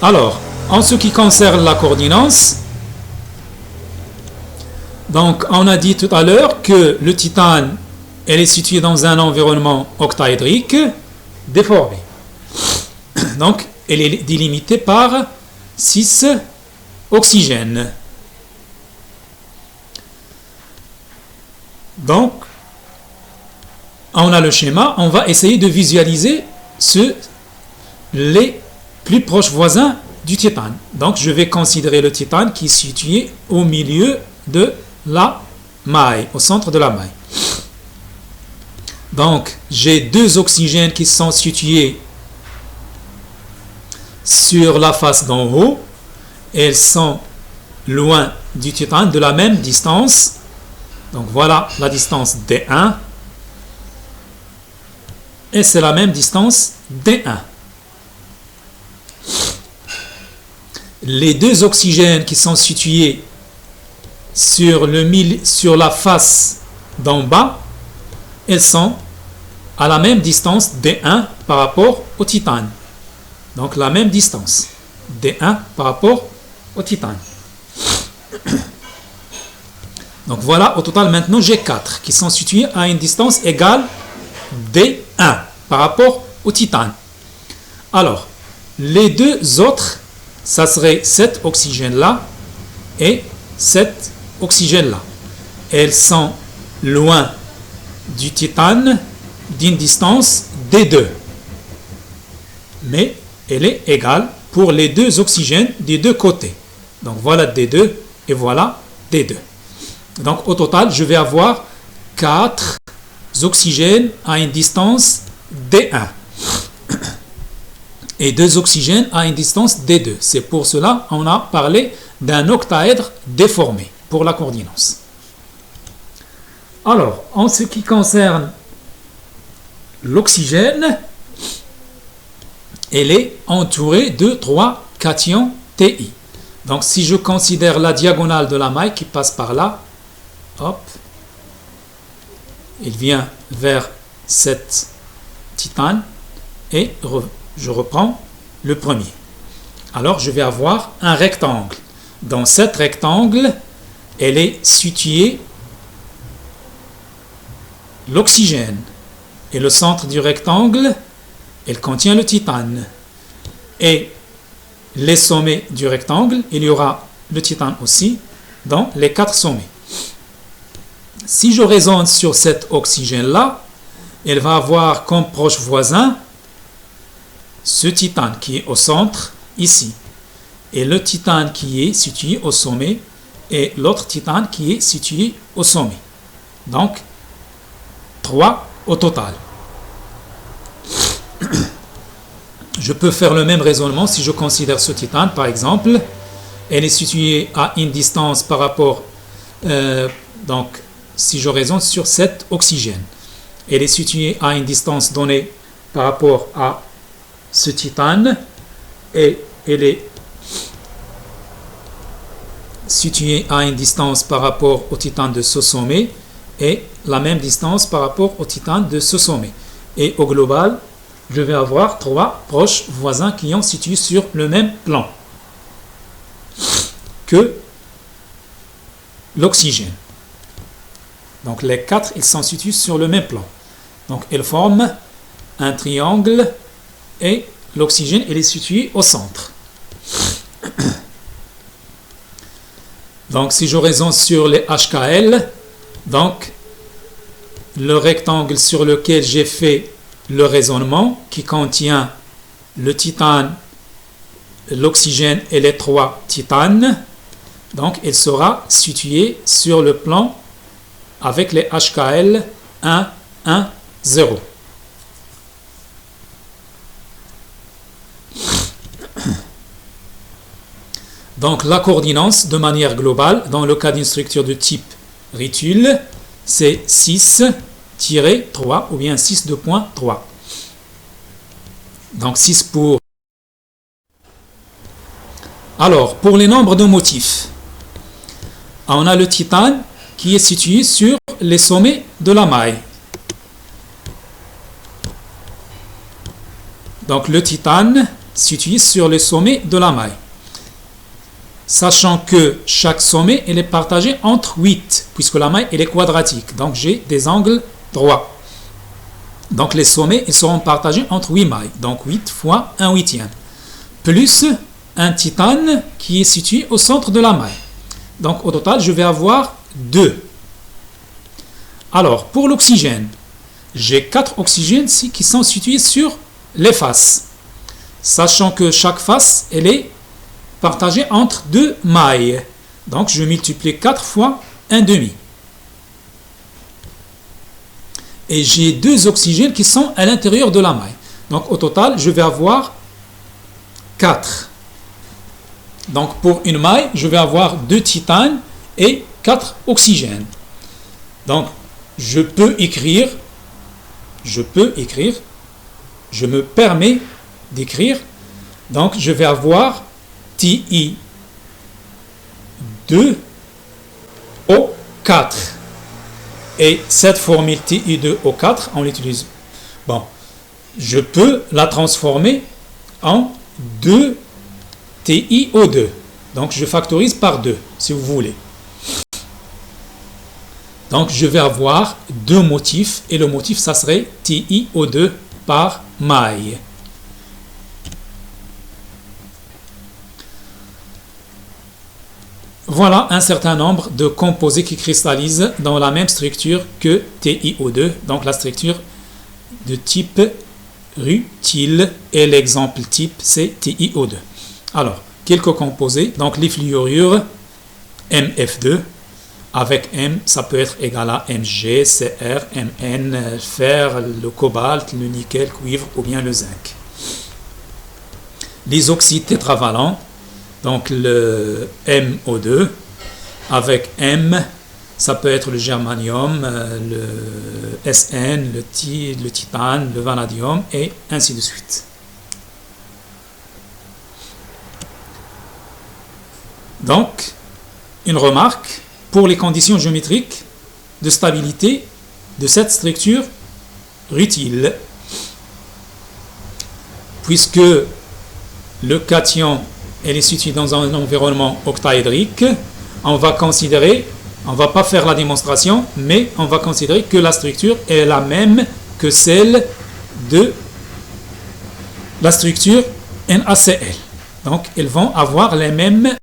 Alors, en ce qui concerne la coordinance, donc on a dit tout à l'heure que le titane, elle est située dans un environnement octaédrique déformé. Donc, elle est délimitée par 6 oxygènes. Donc, on a le schéma, on va essayer de visualiser les plus proches voisins du titane. Donc, je vais considérer le titane qui est situé au milieu de la maille, au centre de la maille. Donc, j'ai 2 oxygènes qui sont situés sur la face d'en haut. Elles sont loin du titane de la même distance. Donc, voilà la distance D1. Et c'est la même distance D1. Les 2 oxygènes qui sont situés sur la face d'en bas, elles sont à la même distance D1 par rapport au titane. Donc la même distance D1 par rapport au titane. Donc voilà, au total maintenant j'ai 4 qui sont situés à une distance égale D1 par rapport au titane. Alors, les 2 autres, ça serait cet oxygène-là et cet oxygène-là. Elles sont loin du titane d'une distance D2. Mais elle est égale pour les 2 oxygènes des 2 côtés. Donc voilà D2 et voilà D2. Donc au total, je vais avoir 4 oxygènes à une distance D1 et 2 oxygènes à une distance D2. C'est pour cela qu'on a parlé d'un octaèdre déformé pour la coordinance. Alors, en ce qui concerne l'oxygène, elle est entourée de 3 cations Ti. Donc, si je considère la diagonale de la maille qui passe par là, hop, il vient vers cette titane et je reprends le premier. Alors, je vais avoir un rectangle. Dans cet rectangle, elle est située l'oxygène. Et le centre du rectangle, elle contient le titane. Et les sommets du rectangle, il y aura le titane aussi dans les 4 sommets. Si je raisonne sur cet oxygène-là, elle va avoir comme proche voisin ce titane qui est au centre, ici. Et le titane qui est situé au sommet et l'autre titane qui est situé au sommet. Donc, 3 au total. Je peux faire le même raisonnement si je considère ce titane, par exemple. Elle est située à une distance par rapport... donc, si je raisonne sur cet oxygène. Elle est située à une distance donnée par rapport à ce titane. Et elle est située à une distance par rapport au titane de ce sommet. Et la même distance par rapport au titane de ce sommet. Et au global, je vais avoir 3 proches voisins qui sont situés sur le même plan que l'oxygène. Donc les 4, ils sont situés sur le même plan. Donc ils forment un triangle et l'oxygène, il est situé au centre. Donc si je raisonne sur les HKL, donc le rectangle sur lequel j'ai fait le raisonnement qui contient le titane, l'oxygène et les 3 titanes, donc il sera situé sur le plan avec les HKL 1, 1, 0. Donc la coordinance de manière globale dans le cas d'une structure de type ritule, c'est 6-3 ou bien 6,3. Donc 6 pour... Alors, pour les nombres de motifs, on a le titane qui est situé sur les sommets de la maille. Donc le titane situé sur le sommet de la maille. Sachant que chaque sommet elle est partagé entre 8, puisque la maille elle est quadratique. Donc j'ai des angles droits. Donc les sommets ils seront partagés entre 8 mailles. Donc 8 fois 1/8. Plus un titane qui est situé au centre de la maille. Donc au total je vais avoir 2. Alors pour l'oxygène, j'ai 4 oxygènes qui sont situés sur les faces. Sachant que chaque face elle est partagée entre 2 mailles. Donc je multiplie 4 fois 1/2. Et j'ai 2 oxygènes qui sont à l'intérieur de la maille. Donc au total, je vais avoir 4. Donc pour une maille, je vais avoir 2 titanes et 4 oxygènes. Donc je me permets d'écrire. Donc je vais avoir TiO2O4. Et cette formule TiO2O4, on l'utilise. Bon, je peux la transformer en 2TiO2. Donc je factorise par 2, si vous voulez. Donc je vais avoir 2 motifs, et le motif, ça serait TiO2 par maille. Voilà un certain nombre de composés qui cristallisent dans la même structure que TiO2, donc la structure de type rutile, et l'exemple type c'est TiO2. Alors, quelques composés, donc les fluorures MF2, avec M, ça peut être égal à Mg, Cr, Mn, fer, le cobalt, le nickel, cuivre ou bien le zinc. Les oxydes tétravalents, donc le MO2, avec M, ça peut être le germanium, le SN, le titane, le vanadium, et ainsi de suite. Donc, une remarque pour les conditions géométriques de stabilité de cette structure rutile. Puisque le cation elle est située dans un environnement octaédrique, on va pas faire la démonstration, mais on va considérer que la structure est la même que celle de la structure NaCl. Donc, elles vont avoir les mêmes.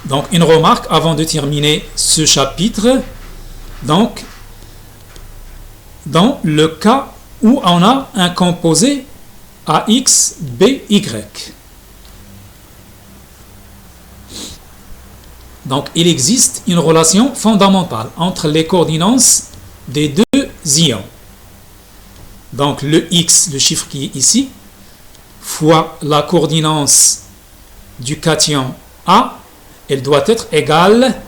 Donc, une remarque avant de terminer ce chapitre. Donc, dans le cas où on a un composé AX, BY. Donc, il existe une relation fondamentale entre les coordinances des deux ions. Donc, le X, le chiffre qui est ici, fois la coordinance du cation A, elle doit être égale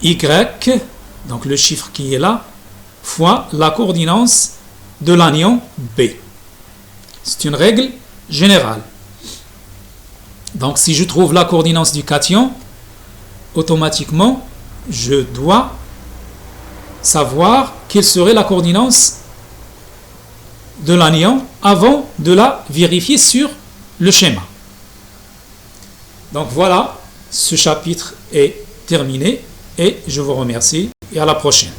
Y, donc le chiffre qui est là, fois la coordinance de l'anion B. C'est une règle générale. Donc, si je trouve la coordinance du cation, automatiquement, je dois savoir quelle serait la coordinance de l'anion avant de la vérifier sur le schéma. Donc, voilà, ce chapitre est terminé et je vous remercie et à la prochaine.